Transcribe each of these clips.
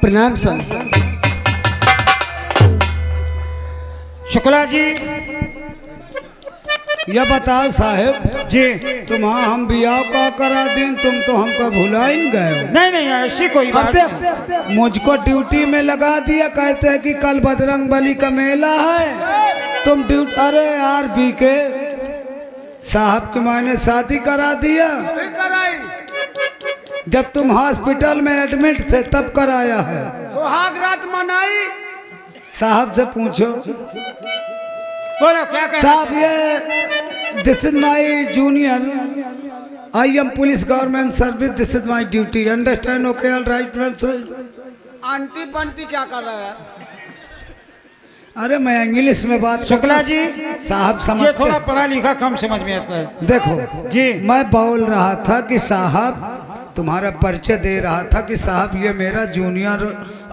प्रणाम स्वामी। शुक्ला जी, यह बताओ साहेब जी तुम हम बियाह का करा दिन, तुम तो हमको भुला ही गए हो। नहीं नहीं ऐसी कोई अब बात देख नहीं। मुझको ड्यूटी में लगा दिया, कहते हैं कि कल बजरंग बली का मेला है, तुम ड्यूटी। अरे यार बीके साहब की मैंने शादी करा दिया, जब तुम हॉस्पिटल में एडमिट थे तब कराया है। सुहाग रात मनाई। साहब से पूछो। बोलो क्या कहना साहब ये this is my junior, I am police government service, this is my duty, understand? Okay all right sir. Aunty Bunty क्या कर रहा है? अरे मैं इंग्लिश में बात शुक्ला जी, साहब ये समझते थोड़ा पढ़ा लिखा कम समझ में आता है। देखो जी मैं बोल रहा था कि साहब तुम्हारा परिचय दे रहा था कि साहब ये मेरा जूनियर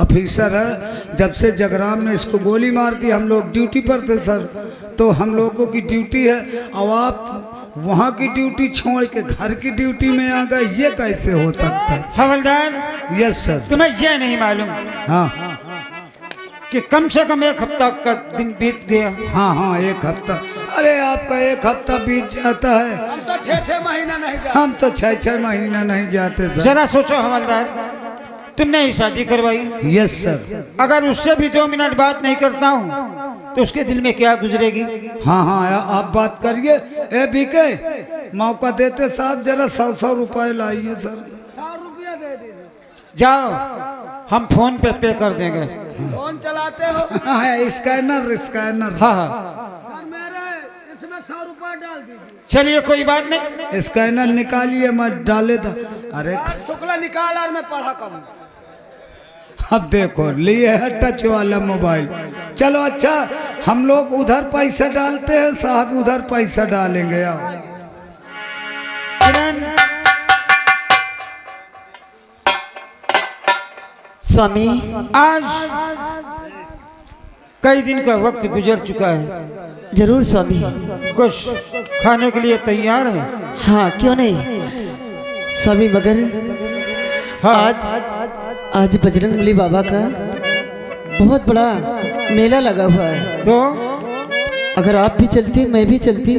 ऑफिसर है, जब से जगराम ने इसको गोली मार दी हम लोग ड्यूटी पर थे सर, तो हम लोगों की ड्यूटी है, अब आप वहाँ की ड्यूटी छोड़ के घर की ड्यूटी में आ गए, ये कैसे हो सकता है? हवलदार, यस सर। तुम्हें यह नहीं मालूम हाँ कि कम से कम एक हफ्ता का दिन बीत गया। हाँ हाँ, एक हफ्ता। अरे आपका एक हफ्ता बीत जाता है, हम तो 6-6 महीना नहीं जाते। हम तो 6-6 महीना नहीं जाते सर। जरा सोचो हवलदार, तुमने ही शादी करवाई, यस सर। अगर उससे भी 2 मिनट बात नहीं करता हूँ तो उसके दिल में क्या गुजरेगी? हाँ हाँ आप बात करिए। ए बीके मौका देते साहब, जरा 100 रुपए लाइए सर। 100 रुपया दे दीजिए। जाओ, हम फोन पे कर देंगे। फोन चलाते हो? हाँ स्कैनर स्कैनर। हाँ हाँ, सर मेरे इसमें 100 रुपया डाल दीजिए। चलिए कोई बात नहीं। स्कैनर निकालिए, मैं डाले था। अरे शुक्ला निकाल और मैं पढ़ा करूँ। अब देखो लिए है टच वाला मोबाइल। चलो अच्छा, हम लोग उधर पैसा डालते हैं, साहब उधर पैसा डालेंगे। आप किरण, स्वामी आज कई दिन का वक्त गुजर चुका है, जरूर स्वामी। कुछ खाने के लिए तैयार है? हाँ क्यों नहीं स्वामी, मगर हाँ। आज बजरंगबली बाबा का बहुत बड़ा मेला लगा हुआ है, तो अगर आप भी चलती मैं भी चलती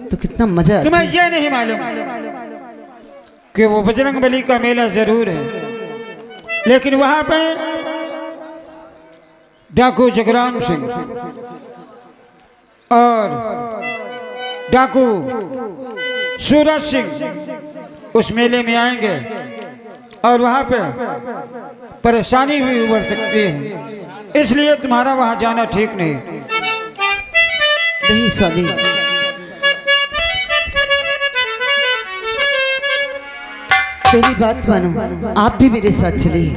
तो कितना मजा आता। तुम्हें यह नहीं मालूम कि वो बजरंग बली का मेला जरूर है, लेकिन वहां पे डाकू जगराम सिंह और डाकू सूरज सिंह उस मेले में आएंगे और वहां पे परेशानी भी उभर सकती है, इसलिए तुम्हारा वहां जाना ठीक नहीं। नहीं स्वामी, मेरी बात मानो, आप भी मेरे साथ चलिए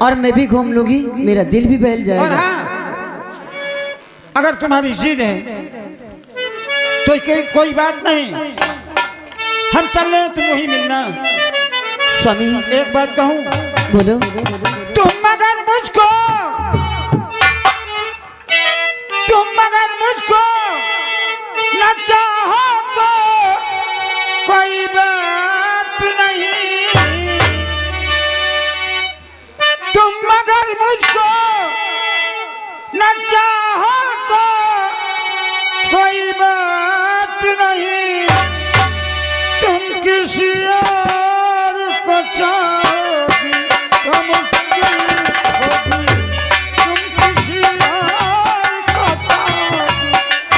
और मैं भी घूम लूंगी, मेरा दिल भी बहल और जाएगा। हाँ, अगर तुम्हारी जिद है तो कोई बात नहीं, हम चल रहे हैं, तुम वही मिलना। स्वामी एक बात कहूं, बोलो। तुम अगर मुझको न चाहो तो कोई बात नहीं, तुम अगर मुझको न चाहो तो कोई बात नहीं, तुम किसी और को चाहोगी तो मुश्किल होगी, तुम किसी और को चाहोगी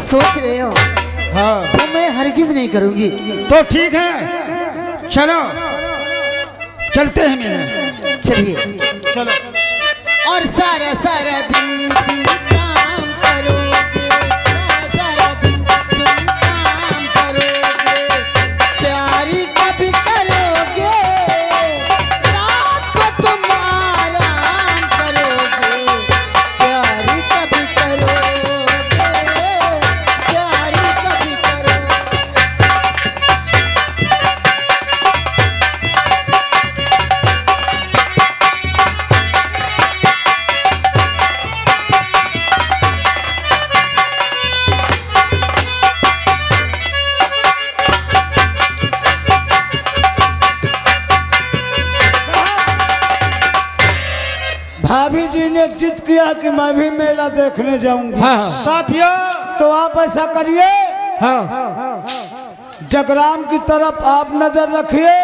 सोच रहे हो हाँ तो मैं हरगिज नहीं करूंगी। तो ठीक है, चलो चलते हैं मेरे। चलिए। चलो। और सारा सारा दिन तुम काम करोगे, सारा दिन तुम काम करोगे, प्यारी कभी करोगे, रात को तुम आराम करोगे, प्यारी कभी करोगे, प्यारी कभी करोगे। भाभी जी ने जिद किया कि मैं भी मेला देखने जाऊंगी। हाँ साथियों, तो आप ऐसा करिए, हाँ जगराम की तरफ आप नजर रखिए,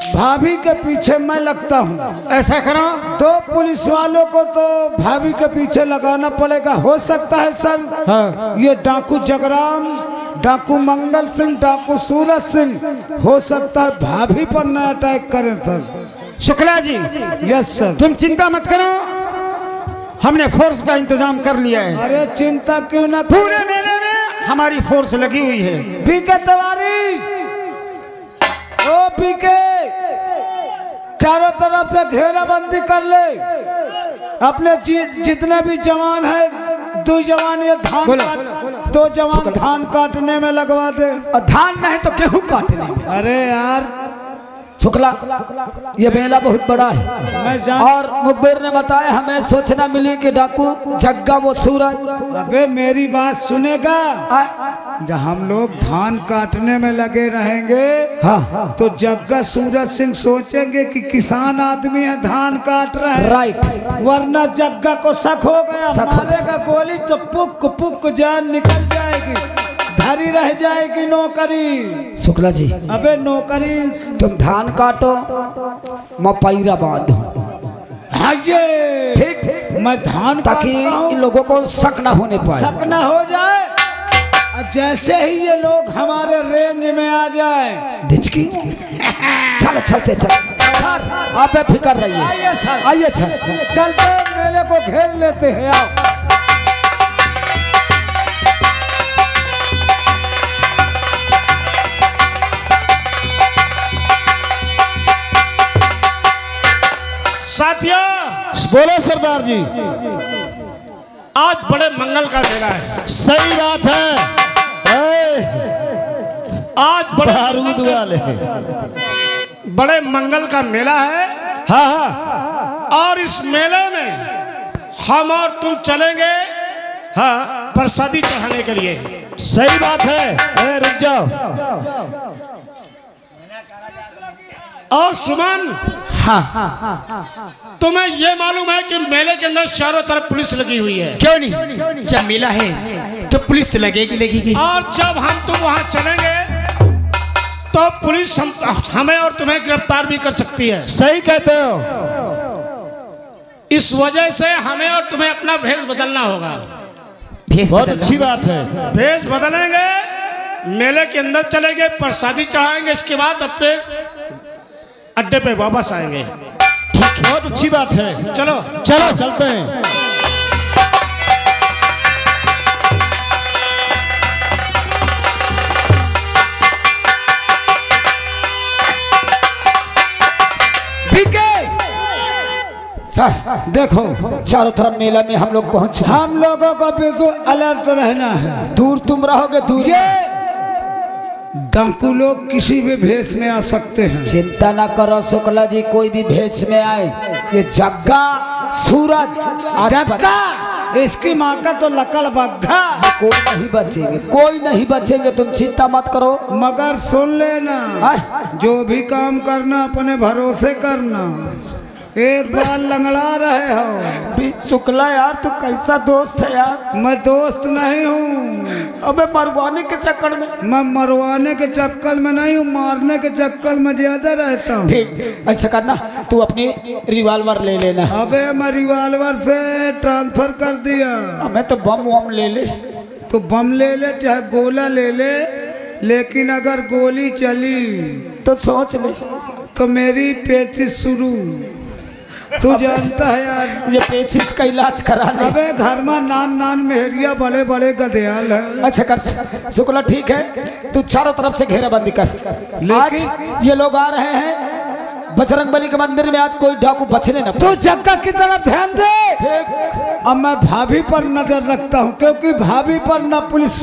भाभी के पीछे मैं लगता हूँ। ऐसा करो। दो पुलिस वालों को तो भाभी के पीछे लगाना पड़ेगा। हो सकता है सर हाँ ये डाकू जगराम, डाकू मंगल सिंह, डाकू सूरज सिंह, हो सकता है भाभी पर न अटैक करें sir. Shukla ji, yes sir. तुम चिंता मत करो, हमने फोर्स का इंतजाम कर लिया है। अरे चिंता क्यों ना, पूरे मेले में हमारी फोर्स लगी हुई है। पीके तिवारी, ओ पीके, चारों तरफ से घेराबंदी कर ले। अपने जितने भी जवान है, दो जवान ये दो जवान धान काटने में लगवा दे। धान नहीं तो गेहूं काटने में। अरे यार शुक्ला, ये मेला बहुत बड़ा है मैं जान, और मुखबिर ने बताया हमें सूचना मिली कि डाकू जग्गा वो सूरज। अबे मेरी बात सुनेगा, जब हम लोग धान काटने में लगे रहेंगे हाँ तो जग्गा सूरज सिंह सोचेंगे कि किसान आदमी है धान काट रहे हैं, राइट। वरना जग्गा को शक हो गया, शक हो मारेगा गोली तो पुक पुक जान निकल जाएगी, धरी रह जाएगी नौकरी। शुक्ला जी, अबे नौकरी तुम धान काटो, मैं पैरा बांधो, हाँ ये ठीक, मैं धान ताकि काटता हूं, इन लोगों को शक ना होने पाए। शक न हो जाए। और जैसे ही ये लोग हमारे रेंज में आ जाए, डिचकी चलो चलते चल, आप बेफिक्र रहिए। आइए सर, आइए सर, चलते मेले को घेर लेते हैं। आओ साथियों, बोलो सरदार जी। आज बड़े मंगल का मेला है। सही बात है। आज बड़े बारूद वाले। बड़े मंगल का मेला है। हाँ हाँ और इस मेले में हम और तुम चलेंगे हाँ, प्रसादी चढ़ाने के लिए। सही बात है। रुक जाओ। और सुमन, तुम्हें ये मालूम है कि मेले के अंदर चारों तरफ पुलिस लगी हुई है? क्यों नहीं, जब मेला है तो पुलिस तो लगेगी। और जब हम तुम वहां चलेंगे तो पुलिस हमें और तुम्हें गिरफ्तार भी कर सकती है। सही कहते हो। इस वजह से हमें और तुम्हें अपना भेष बदलना होगा। बहुत अच्छी बात है। भेष बदलेंगे, मेले के अंदर चलेंगे, प्रसादी चढ़ाएंगे, इसके बाद अपने अड्डे पे वापस आएंगे। बहुत अच्छी बात है। चलो चलो चलते हैं। सर देखो, चारों तरफ मेला में हम लोग पहुंच चुके। हम लोगों को बिल्कुल अलर्ट रहना है। दूर तुम रहोगे, दूर। ये डाकू लोग किसी भी भेष में आ सकते हैं। चिंता ना करो शुक्ला जी, कोई भी भेष में आए, ये जग्गा सूरज जग्गा, इसकी माँ का तो लकड़ बग्घा, कोई नहीं बचेंगे, कोई नहीं बचेंगे, तुम चिंता मत करो। मगर सुन लेना, जो भी काम करना अपने भरोसे करना। एक बार लंगड़ा रहे हो। शुक्ला यार, तू कैसा दोस्त है यार। मैं दोस्त नहीं हूँ। अबे मरवाने के चक्कर में। मैं मरवाने के चक्कर में नहीं हूँ, मारने के चक्कर में ज्यादा रहता हूँ। ठीक, ऐसा करना, तू अपनी रिवॉल्वर ले लेना। अबे मैं रिवॉल्वर से ट्रांसफर कर दिया। हमें तो बम वम ले ले। तो बम ले ले चाहे गोला ले ले, लेकिन अगर गोली चली तो सोच ले, तो मेरी पेचिश शुरू। तू जानता है यार, ये पेचिश का इलाज कराने। अबे घर में नान नान मेहरिया बड़े बड़े गधेयाल है। अच्छा कर शुक्ला, ठीक है, तू चारों तरफ से घेराबंदी कर। आज ये लोग आ रहे हैं बजरंगबली के मंदिर में, आज कोई डाकू बचने न। तू जग्गा की तरफ ध्यान दे। ठीक। अब मैं भाभी पर नजर रखता हूँ, क्योंकि भाभी पर न पुलिस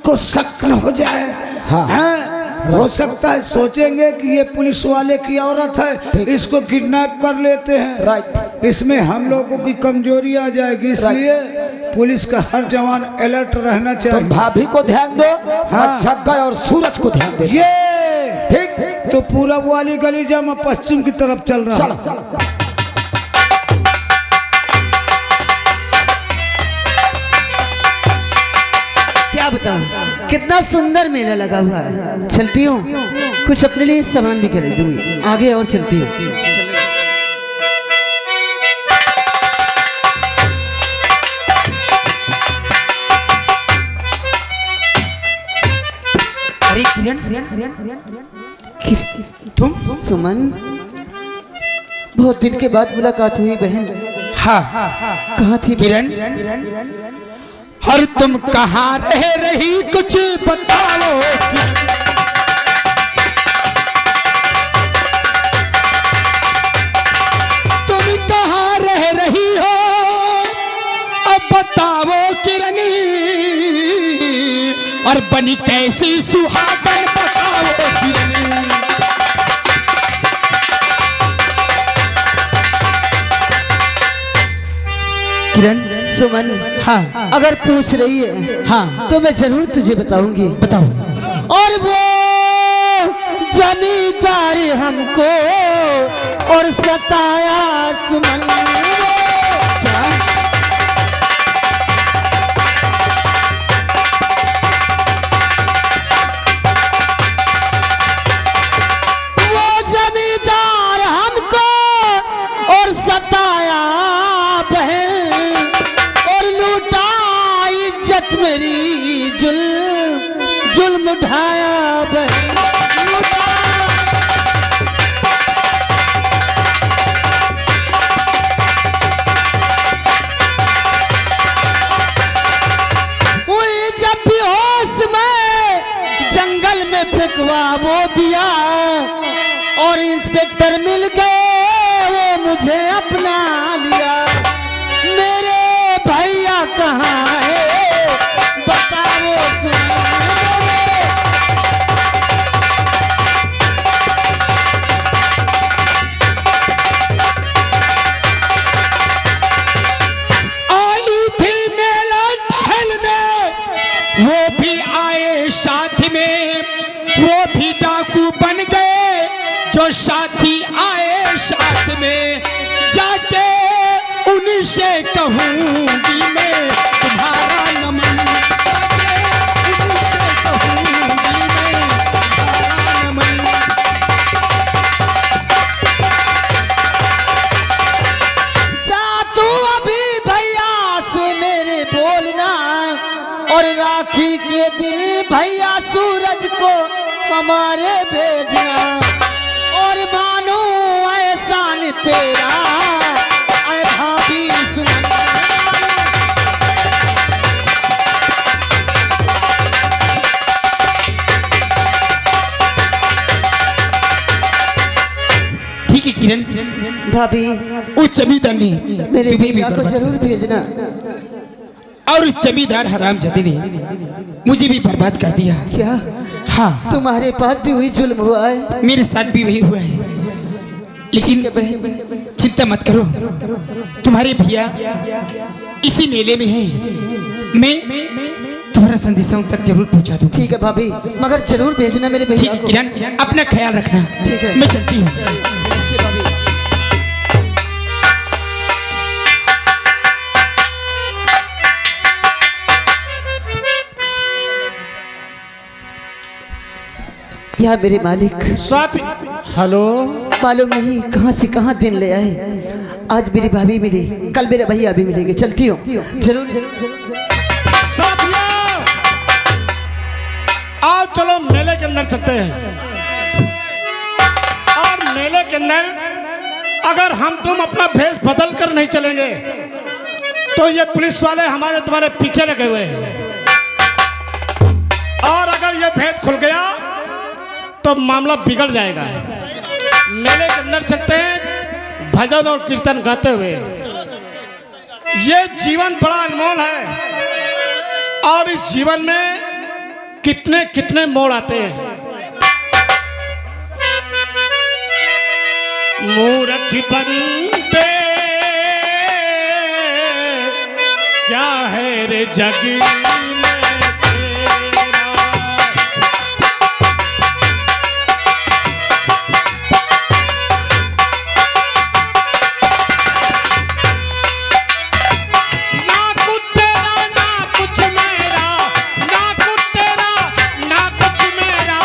को शक न हो जाए। हाँ। हैं? हो सकता है सोचेंगे कि ये पुलिस वाले की औरत है, इसको किडनैप कर लेते हैं। राइट। इसमें हम लोगों की कमजोरी आ जाएगी, इसलिए पुलिस का हर जवान अलर्ट रहना तो चाहिए। भाभी को ध्यान दो, हाँ। और जग्गा और सूरज को ध्यान दे। ये ठीक। तो पूरब वाली गली जा, मैं पश्चिम की तरफ चल रहा हूँ। चलो। क्या बताऊं, कितना सुंदर मेला लगा हुआ है। चलती हूँ, कुछ अपने लिए सामान भी खरीद दूंगी, आगे और चलती हूँ। अरे किरण, तुम सुमन, बहुत दिन के बाद मुलाकात हुई बहन। हाँ कहाँ थी किरण, और तुम कहाँ रह रही कुछ बताओ। तुम कहाँ रह रही हो अब बताओ किरनी, और बनी कैसी सुहागन बताओ किरनी। किरण, सुमन, हाँ अगर पूछ रही है हाँ तो मैं जरूर तुझे बताऊंगी। बताओ। और वो जमींदार हमको और सताया सुमन। क्या? वो जमींदार हमको और सताया बहन, और लूटा इज्जत मेरी, जुल्म ढाया बहन, लूटा। हुई जब भी होश में जंगल में फेंकवा वो दिया, और इंस्पेक्टर मिल गए, वो मुझे अपना लिया। मेरे भैया कहाँ है बताओ सुन। आई थी मेला टहलने, वो भी आए साथ में, वो भी डाकू बन गए जो साथी आए साथ में। जाके उनसे कहूंगी मैं तुम्हारा नमन, जाके उनसे कहूंगी मैं तुम्हारा नमन। जा तू अभी भैया से मेरे बोलना, और राखी के दिन भैया सूरज को हमारे भेजना, और मानो एहसान तेरा ऐ भाभी सुमन। ठीक है किरण, भाभी, उस जमींदार ने मेरे तुम्हें भी भैया को बर्बाद जरूर भेजना। और उस जमींदार हरामजादे ने मुझे भी बर्बाद कर दिया। क्या हाँ तुम्हारे पास भी हुई जुल्म हुआ है? मेरे साथ भी वही हुआ है, लेकिन बहन, चिंता मत करो, तुम्हारे भैया इसी मेले में है। मैं तुम्हारा संदेशा उन तक जरूर पहुंचा दूंगा। ठीक है भाभी, मगर जरूर भेजना मेरे ठीक भैया है को। किरण, अपना ख्याल रखना। ठीक है। मैं चलती हूँ। ठीक है भाभी। क्या मेरे मालिक, साथ हेलो, मालूम नहीं कहाँ से कहाँ दिन ले आए। आज मेरी भाभी मिली, कल मेरे भैया भी मिलेंगे। चलती हूँ जरूर। साथ आओ चलो मेले के अंदर चलते हैं। और मेले के अंदर अगर हम तुम अपना भेष बदल कर नहीं चलेंगे तो ये पुलिस वाले हमारे तुम्हारे पीछे लगे हुए हैं। और अगर ये भेद खुल गया तो मामला बिगड़ जाएगा। मेले के अंदर चलते हैं भजन और कीर्तन गाते हुए। ये जीवन बड़ा अनमोल है और इस जीवन में कितने कितने मोड़ आते हैं। मूर्ख बनते क्या है रे जग में तेरा। ना कुछ तेरा ना कुछ मेरा, ना कुछ तेरा ना कुछ मेरा,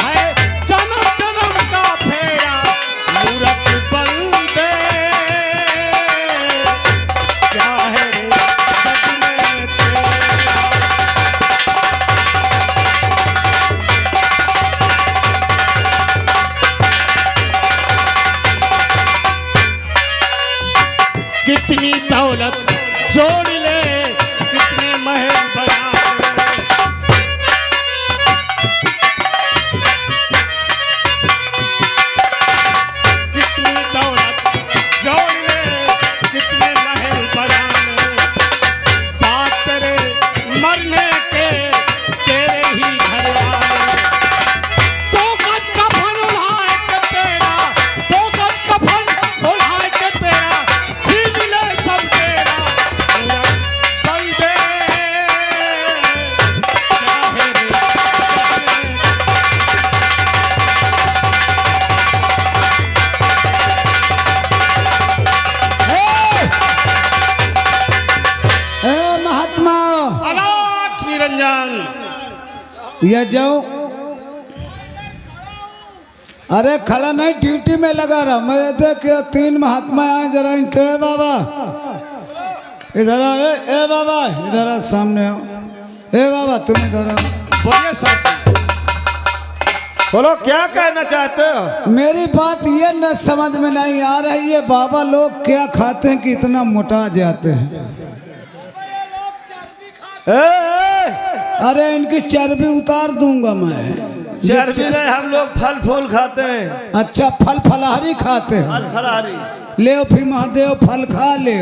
है जन्म जन्म का फेरा। मूर्ख बनते क्या है रे जग में तेरा। कितनी दौलत जोड़ ले, कितने महल बना ले, कितनी दौलत जोड़ ले, कितने महल बना ले। बात तेरे मरने के तेरे ही घर आए। दो गज कफन उड़ाए के तेरा, दो गज कफन उड़ाए के तेरा, छीन ले सब तेरा। पूरा बंदे क्या है रे ए महात्मा अलाख निरंजन। ये जाओ। अरे खड़ा नहीं, ड्यूटी में लगा रहा। मैं देख 3 महात्मा आए, जरा इनसे बाबा इधर आओ। ए बाबा इधर आओ, सामने आओ। ए बाबा तुम इधर आओ। बोलिए साहब। बोलो क्या कहना चाहते हो? मेरी बात ये न समझ में नहीं आ रही है, बाबा लोग क्या खाते हैं कि इतना मोटा जाते हैं? ए, अरे इनकी चर्बी उतार दूंगा मैं। चर्बी नहीं, हम लोग फल फूल खाते हैं। अच्छा फल फलहारी खाते हैं। फल फलहारी। ले फिर महादेव फल खा ले।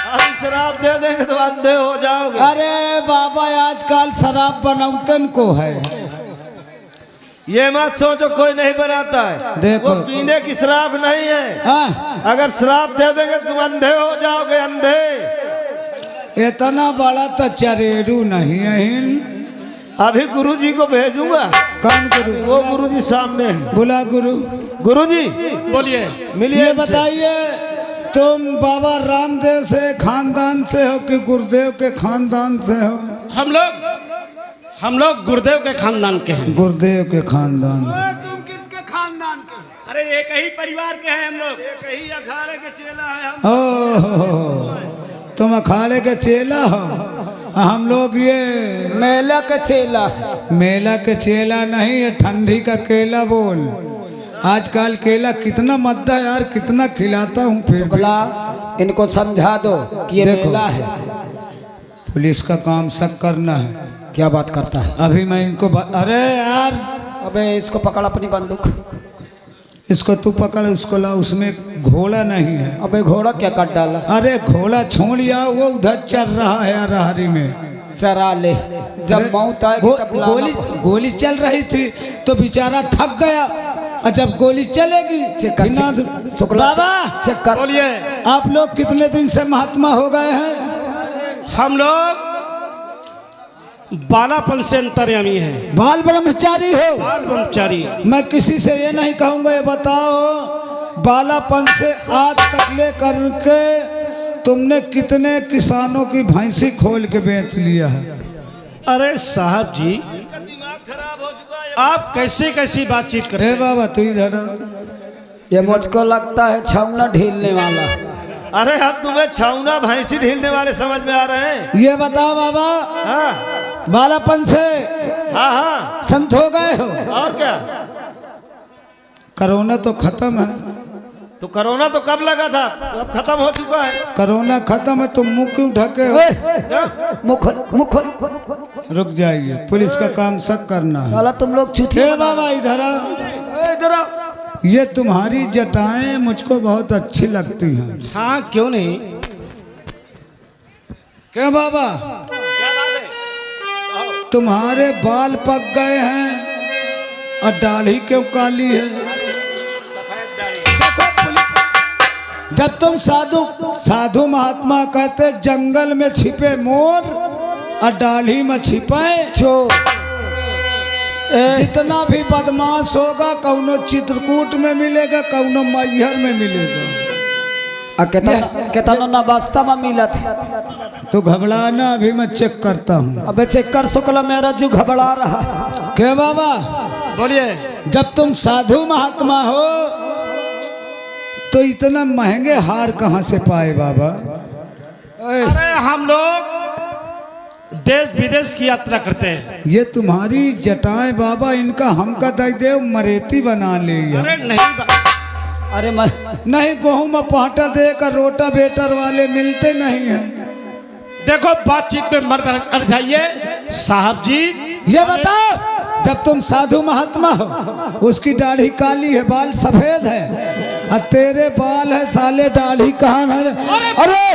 अभी शराब दे देंगे तो अंधे हो जाओगे। अरे बाबा आजकल शराब बनौतन को है। ये मत सोचो कोई नहीं बनाता है। देखो। वो पीने की शराब नहीं है। हाँ? अगर शराब दे देंगे तुम अंधे हो जाओगे, अंधे। इतना बड़ा तो चरेरू नहीं है। अभी गुरुजी को भेजूंगा। कौन गुरु? वो गुरुजी सामने है। बुला गुरु। गुरुजी बोलिए। मिलिए। ये बताइए तुम बाबा रामदेव से खानदान से हो कि गुरुदेव के खानदान से हो? हम लोग गुरुदेव के खानदान के हैं। गुरुदेव के खानदान से। तुम किसके खानदान के? अरे एक ही परिवार के हैं हम लोग। एक ही अखाड़े के चेला है हम। ओ तुम अखाड़े के चेला हो। हम लोग ये मेला का चेला। मेला के चेला नहीं, ये ठंडी का केला बोल। आजकल केला कितना मद्दा यार, कितना खिलाता हूँ फिर भी। शुक्ला इनको समझा दो कि ये देखो। मेला है। पुलिस का काम सब करना है। क्या बात करता है? अभी मैं इनको अरे यार अबे इसको पकड़ अपनी बंदूक। इसको तू पकड़, उसको ला। उसमें घोड़ा नहीं है। अबे घोड़ा क्या काट डाला? अरे घोड़ा छोड़ या, वो उधर चल रहा है अरहरी में। चरा ले, जब मौत आएगी तब लाना। गोली चल रही थी तो बेचारा थक गया, और जब गोली चलेगी चेक कर, बिना शुक्ला बाबा चेक कर। बोलिए। आप लोग कितने दिन से महात्मा हो गए हैं? हम लोग बालापन से अंतर्यामी है। बाल ब्रह्मचारी हो? बाल ब्रह्मचारी। मैं किसी से ये नहीं कहूँगा। ये बताओ बालापन से आज तक ले करके तुमने कितने किसानों की भैंसी खोल के बेच लिया है? अरे साहब जी, खराब हो चुका है। आप कैसे कैसी बातचीत करते हे हैं? बाबा तू इधर आ। ये मुझको लगता है छावना ढीलने वाला। अरे हम तुम्हें छाऊना भैंसी ढीलने वाले समझ में आ रहे हैं? ये बताओ बाबा, हाँ? बालापन से हाँ हाँ, संत हो गए हो। और क्या। कोरोना तो खत्म है। तो कोरोना तो कब लगा था, तो अब खत्म हो चुका है। कोरोना खत्म है, तुम मुंह क्यों ढके हो? क्या? मुख रुक जाइए, पुलिस का काम सब करना है। साला तुम लोग चुतिया ए बाबा इधर आओ। इधर आओ। ये तुम्हारी जटाएं मुझको बहुत अच्छी लगती हैं। हाँ क्यों नहीं। क्या बाबा, क्या बात है? तुम्हारे बाल पक गए हैं और दाढ़ी क्यों काली है? जब तुम साधु महात्मा कहते जंगल में छिपे मोर और दाढ़ी में छिपाए चो जितना भी बदमाश होगा कौनो चित्रकूट में मिलेगा, कौनो मैहर में मिलेगा। केतना ना वास्ता में मिला था। तो घबराना, अभी मैं चेक करता हूँ। अबे चेक कर शुक्ला, मेरा जो घबरा रहा। क्या बाबा, बोलिए। जब तुम साधु महात्मा हो तो इतना महंगे हार कहाँ से पाए बाबा? अरे हम लोग देश विदेश की यात्रा करते हैं। ये तुम्हारी जटाएं बाबा, इनका हमका दई दे मरेती बना ले। अरे नहीं अरे मैं नहीं, गेहूं में पाटा देकर रोटा बेटर वाले मिलते नहीं हैं। देखो बातचीत में मर्द अड़ जाइए साहब जी। ये बताओ, जब तुम साधु महात्मा हो, उसकी दाढ़ी काली है, बाल सफेद है, और तेरे बाल है साले, दाढ़ी कहाँ है? अरे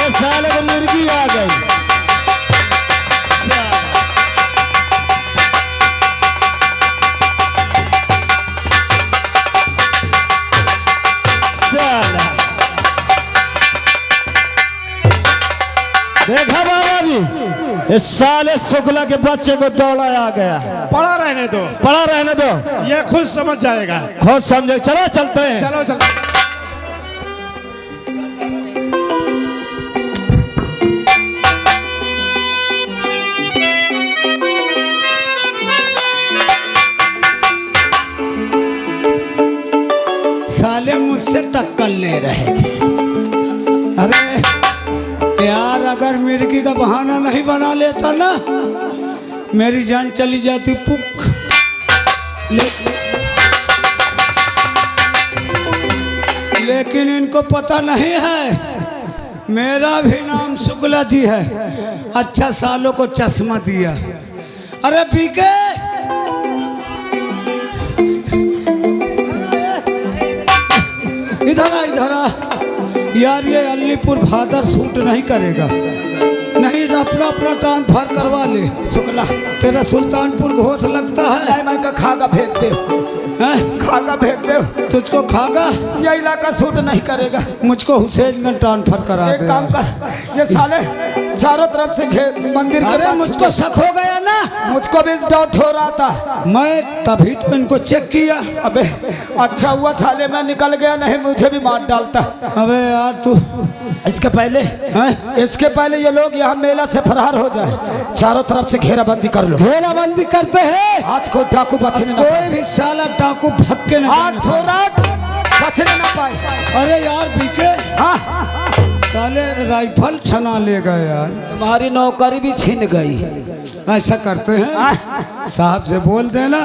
साले को मुर्गी आ गई। देखा बाबा जी, इस साले शुक्ला के बच्चे को दौड़ा आ गया। पड़ा रहने दो, पड़ा रहने दो, ये खुद समझ जाएगा। खुद समझे। चलो चलते हैं। चलो चलो। साले मुझसे टक्कर ले रहे थे। अरे यार, अगर मिर्गी का बहाना नहीं बना लेता ना, मेरी जान चली जाती पुक। लेकिन इनको पता नहीं है मेरा भी नाम शुक्ला जी है। अच्छा सालों को चश्मा दिया। अरे बीके, इधर आ यार, ये अलीपुर भादर सूट नहीं करेगा। नहीं, अपना ट्रांसफर करवा ले। शुक्ला तेरा सुल्तानपुर घोष लगता है। मैं का खागा भेज दे, खागा भेज दे। तुझको खागा, ये इलाका सूट नहीं करेगा। मुझको हुसैनगंज ट्रांसफर करा एक दे। काम कर, ये साले चारों तरफ से मंदिर के अरे पास- मुझको शक हो गया ना, मुझको भी डाउट हो रहा था। मैं तभी तो इनको चेक किया। अबे अच्छा हुआ साले मैं निकल गया, नहीं मुझे भी मार डालता। अबे यार तू इसके पहले ये लोग यहाँ मेला से फरार हो जाए, चारों तरफ से घेराबंदी कर लो। घेराबंदी करते हैं। आज कोई डाकू बचने ना पाए। कोई भी साला डाकू भग के आज नहीं। स्वराज बचने ना पाए। अरे यार बीके, हाँ, साले राइफल छना ले गए यार। तुम्हारी नौकरी भी छिन गई। ऐसा करते हैं, साहब से बोल देना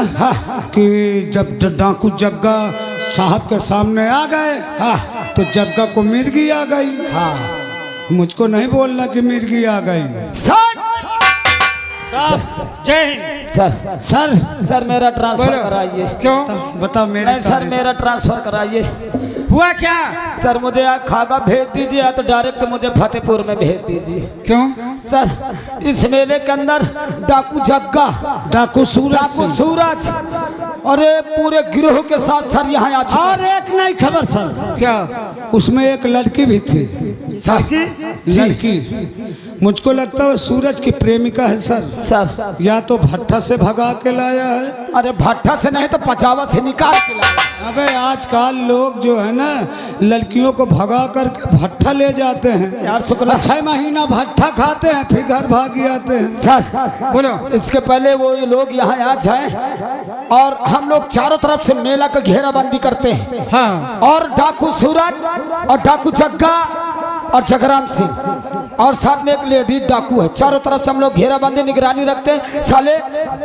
कि जब डाकू जग्गा साहब के सामने आ गए तो जग्गा को मिर्गी आ गई। मुझको नहीं बोलना कि मिर्गी आ गई। जय हिंद। सर मेरा ट्रांसफर कराइए। क्यों? बता मेरे सर मेरा ट्रांसफर कराइए। हुआ क्या? सर मुझे यहाँ खागा भेज दीजिए या तो डायरेक्ट मुझे फतेहपुर में भेज दीजिए। क्यों? सर इस मेले के अंदर डाकू जग्गा, डाकू सूरज डाकू सिंह। सूरज और ये पूरे गिरोह के साथ सर यहाँ आ चुके और एक नई खबर सर, क्या उसमें एक लड़की भी थी। सर लड़की मुझको लगता है सूरज की प्रेमिका है सर। सर या तो भट्टा से भगा के लाया है। अरे भट्टा से नहीं तो पचावा से निकाल के लाया। अबे आजकल लोग जो है ना लड़कियों को भगा करके भट्टा ले जाते हैं यार शुक्ला 6 महीना भट्टा खाते हैं फिर घर भाग जाते हैं। सर बोलो। इसके पहले वो ये लोग यहाँ आ जाए और हम लोग चारों तरफ से मेला का घेराबंदी करते हैं। हाँ और डाकू सूरज और डाकू जग्गा और जगराम सिंह और साथ में एक लेडीज डाकू है। चारों तरफ से हम लोग घेराबंदी निगरानी रखते हैं। साले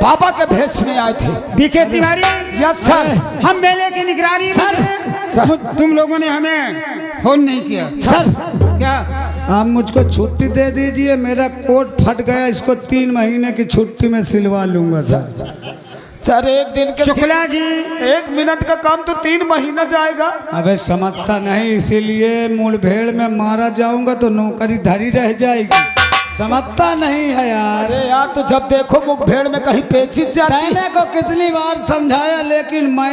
बाबा के भेष में आए थे। BK Tiwari, yes sir. हम मेले की निगरानी सर, में सर। तुम लोगों ने हमें फोन नहीं किया। सर क्या आप मुझको छुट्टी दे दीजिए, मेरा कोट फट गया, इसको 3 महीने की छुट्टी में सिलवा लूंगा सर। सर एक दिन के शुक्ला जी 1 मिनट का काम तो 3 महीना जाएगा। अबे समझता नहीं, इसीलिए मुठभेड़ में मारा जाऊंगा तो नौकरी धरी रह जाएगी। समझता नहीं है यार। अरे यार तो जब देखो मुठभेड़ में कहीं पेचिश जाती है। कहने को कितनी बार समझाया लेकिन मैं